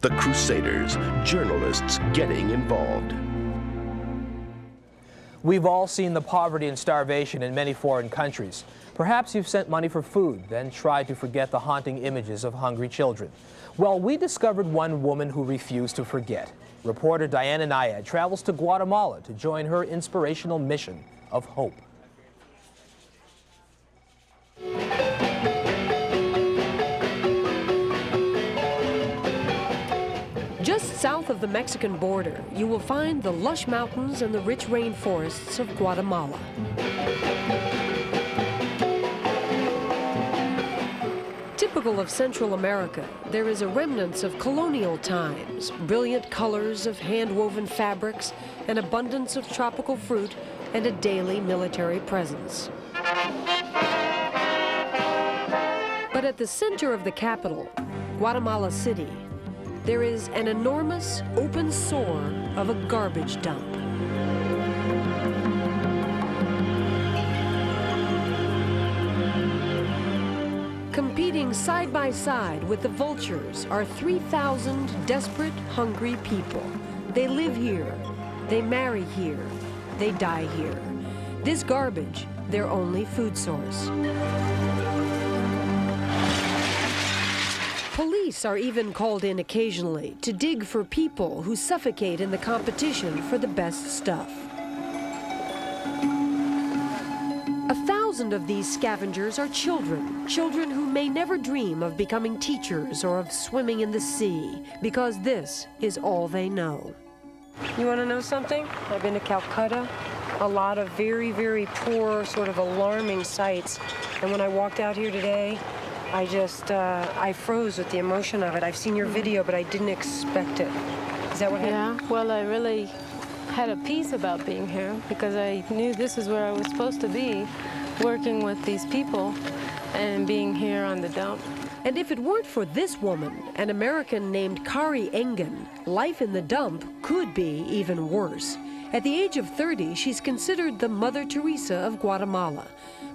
The Crusaders, journalists getting involved. We've all seen the poverty and starvation in many foreign countries. Perhaps you've sent money for food, then tried to forget the haunting images of hungry children. Well, we discovered one woman who refused to forget. Reporter Dyana Nyad travels to Guatemala to join her inspirational mission of hope. Just south of the Mexican border, you will find the lush mountains and the rich rainforests of Guatemala. Typical of Central America, there is a remnants of colonial times, brilliant colors of hand-woven fabrics, an abundance of tropical fruit, and a daily military presence. But at the center of the capital, Guatemala City, there is an enormous open sore of a garbage dump. Competing side by side with the vultures are 3,000 desperate, hungry people. They live here, they marry here, they die here. This garbage, their only food source. Police are even called in occasionally to dig for people who suffocate in the competition for the best stuff. 1,000 of these scavengers are children, children who may never dream of becoming teachers or of swimming in the sea, because this is all they know. You want to know something? I've been to Calcutta, a lot of very, very poor, sort of alarming sights. And when I walked out here today, I froze with the emotion of it. I've seen your video, but I didn't expect it. Is that what happened? Yeah, well, I really had a peace about being here because I knew this is where I was supposed to be, working with these people and being here on the dump. And if it weren't for this woman, an American named Kari Engen, life in the dump could be even worse. At the age of 30, she's considered the Mother Teresa of Guatemala.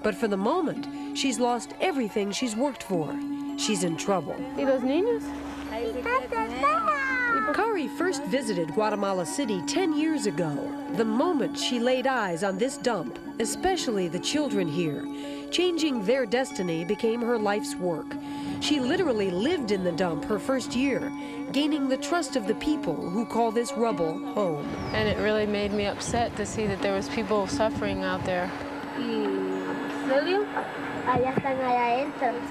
But for the moment, she's lost everything she's worked for. She's in trouble. ¿Y los niños? Kari first visited Guatemala City 10 years ago. The moment she laid eyes on this dump, especially the children here, changing their destiny became her life's work. She literally lived in the dump her first year, gaining the trust of the people who call this rubble home. And it really made me upset to see that there was people suffering out there.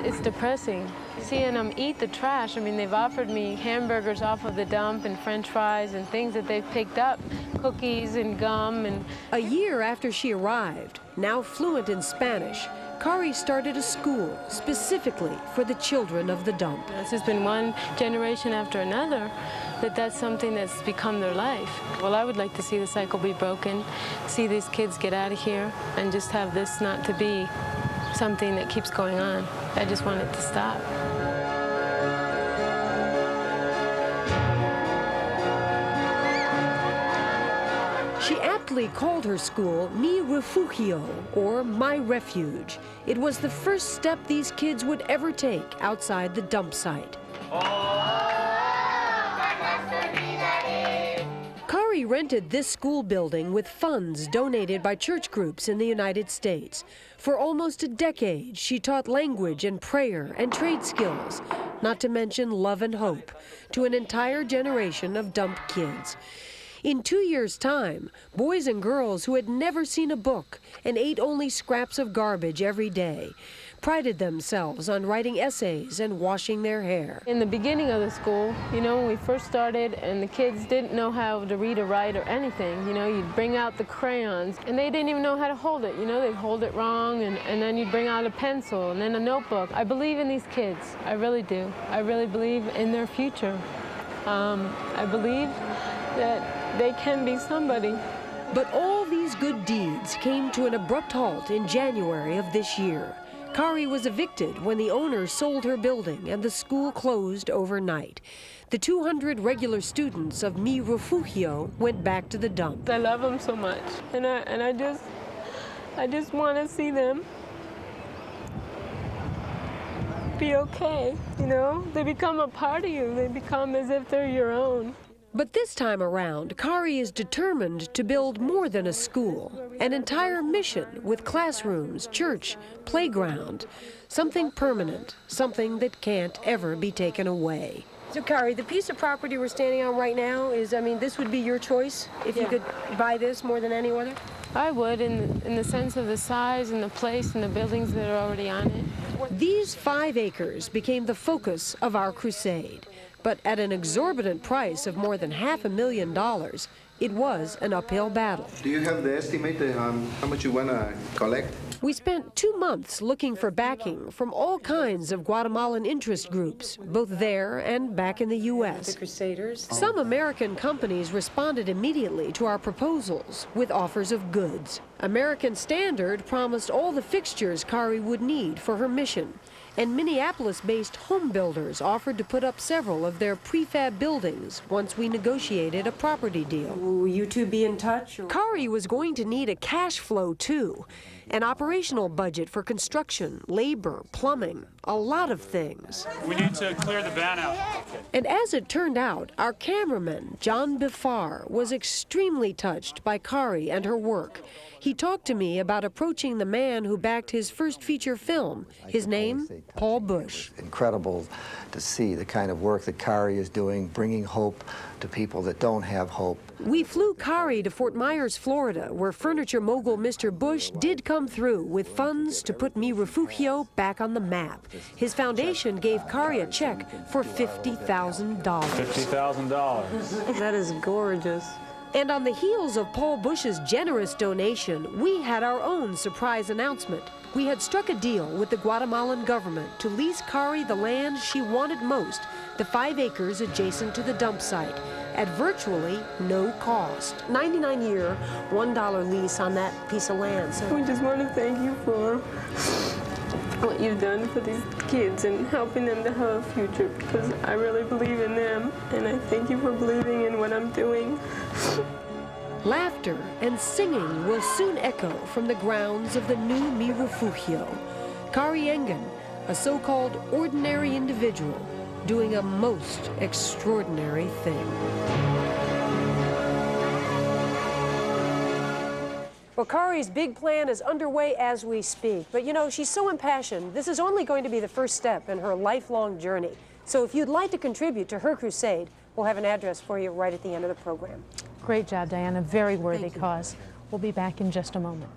It's depressing. Seeing them eat the trash. I mean, they've offered me hamburgers off of the dump and French fries and things that they've picked up, cookies and gum. And a year after she arrived, now fluent in Spanish, Kari started a school specifically for the children of the dump. It's just been one generation after another that's something that's become their life. Well, I would like to see the cycle be broken, see these kids get out of here, and just have this not to be something that keeps going on. I just want it to stop. She aptly called her school Mira Fujio, or My Refuge. It was the first step these kids would ever take outside the dump site. Kari rented this school building with funds donated by church groups in the United States. For almost a decade, she taught language and prayer and trade skills, not to mention love and hope, to an entire generation of dump kids. In 2 years' time, boys and girls who had never seen a book and ate only scraps of garbage every day prided themselves on writing essays and washing their hair. In the beginning of the school, you know, when we first started and the kids didn't know how to read or write or anything, you know, you'd bring out the crayons and they didn't even know how to hold it. You know, they'd hold it wrong and then you'd bring out a pencil and then a notebook. I believe in these kids. I really do. I really believe in their future. I believe that they can be somebody. But all these good deeds came to an abrupt halt in January of this year. Kari was evicted when the owner sold her building and the school closed overnight. The 200 regular students of Mira Fujio went back to the dump. I love them so much, and I just want to see them be okay, you know? They become a part of you. They become as if they're your own. But this time around, Kari is determined to build more than a school, an entire mission with classrooms, church, playground, something permanent, something that can't ever be taken away. So, Kari, the piece of property we're standing on right now is, I mean, this would be your choice if you could buy this more than any other? I would, in the sense of the size and the place and the buildings that are already on it. These 5 acres became the focus of our crusade. But at an exorbitant price of more than $500,000, it was an uphill battle. Do you have the estimate how much you want to collect? We spent 2 months looking for backing from all kinds of Guatemalan interest groups, both there and back in the U.S. The Crusaders. Some American companies responded immediately to our proposals with offers of goods. American Standard promised all the fixtures Kari would need for her mission. And Minneapolis-based home builders offered to put up several of their prefab buildings once we negotiated a property deal. Will you two be in touch? Kari was going to need a cash flow, too. An operational budget for construction, labor, plumbing, a lot of things. We need to clear the van out. And as it turned out, our cameraman, John Biffar, was extremely touched by Kari and her work. He talked to me about approaching the man who backed his first feature film. His name, Paul Bush. Incredible to see the kind of work that Kari is doing, bringing hope to people that don't have hope. We flew Kari to Fort Myers, Florida, where furniture mogul Mr. Bush did come through with funds to put Mira Fujio back on the map. His foundation gave Kari a check for $50,000. $50,000. That is gorgeous. And on the heels of Paul Bush's generous donation, we had our own surprise announcement. We had struck a deal with the Guatemalan government to lease Kari the land she wanted most, the 5 acres adjacent to the dump site, at virtually no cost. 99-year, $1 lease on that piece of land. So We just want to thank you for what you've done for these kids and helping them to have a future, because I really believe in them, and I thank you for believing in what I'm doing. laughter and singing will soon echo from the grounds of the new Mira Fujio. Kari Engen, a so-called ordinary individual, doing a most extraordinary thing. Well, Kari's big plan is underway as we speak. But you know, she's so impassioned. This is only going to be the first step in her lifelong journey. So if you'd like to contribute to her crusade, we'll have an address for you right at the end of the program. Great job, Diana. Very worthy cause. We'll be back in just a moment.